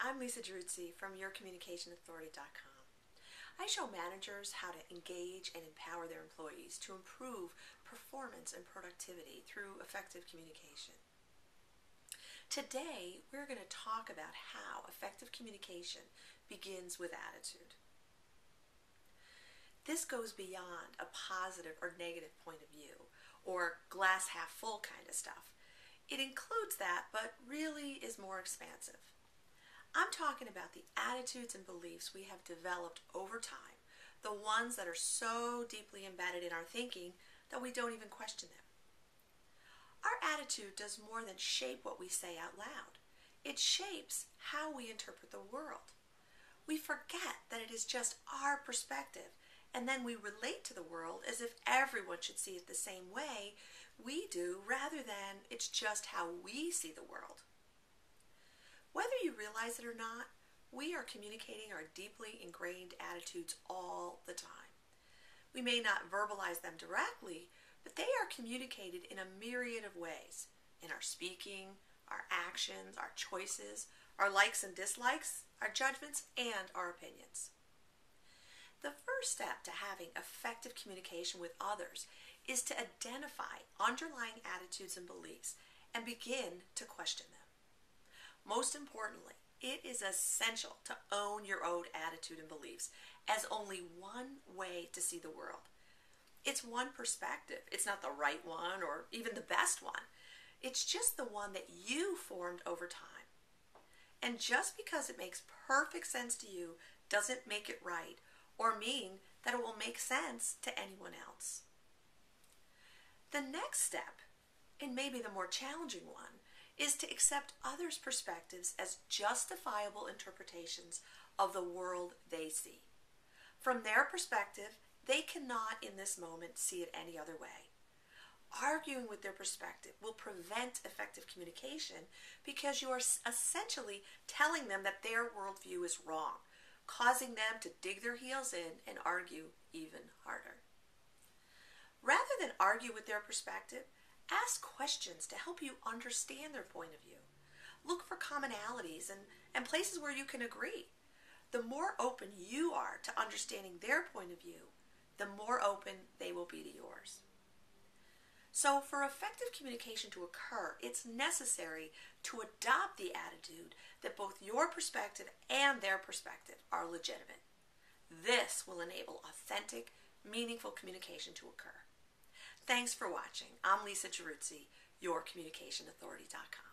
I'm Lisa Druzzi from yourcommunicationauthority.com. I show managers how to engage and empower their employees to improve performance and productivity through effective communication. Today, we're going to talk about how effective communication begins with attitude. This goes beyond a positive or negative point of view, or glass half full kind of stuff. It includes that, but really is more expansive. I'm talking about the attitudes and beliefs we have developed over time, the ones that are so deeply embedded in our thinking that we don't even question them. Our attitude does more than shape what we say out loud. It shapes how we interpret the world. We forget that it is just our perspective, and then we relate to the world as if everyone should see it the same way we do, rather than it's just how we see the world. Whether you realize it or not, we are communicating our deeply ingrained attitudes all the time. We may not verbalize them directly, but they are communicated in a myriad of ways, in our speaking, our actions, our choices, our likes and dislikes, our judgments, and our opinions. The first step to having effective communication with others is to identify underlying attitudes and beliefs and begin to question them. Most importantly, it is essential to own your own attitude and beliefs as only one way to see the world. It's one perspective. It's not the right one or even the best one. It's just the one that you formed over time. And just because it makes perfect sense to you doesn't make it right or mean that it will make sense to anyone else. The next step, and maybe the more challenging one, is to accept others' perspectives as justifiable interpretations of the world they see. From their perspective, they cannot in this moment see it any other way. Arguing with their perspective will prevent effective communication because you are essentially telling them that their worldview is wrong, causing them to dig their heels in and argue even harder. Rather than argue with their perspective, ask questions to help you understand their point of view. Look for commonalities and places where you can agree. The more open you are to understanding their point of view, the more open they will be to yours. So for effective communication to occur, it's necessary to adopt the attitude that both your perspective and their perspective are legitimate. This will enable authentic, meaningful communication to occur. Thanks for watching. I'm Lisa Druzzi, yourcommunicationauthority.com.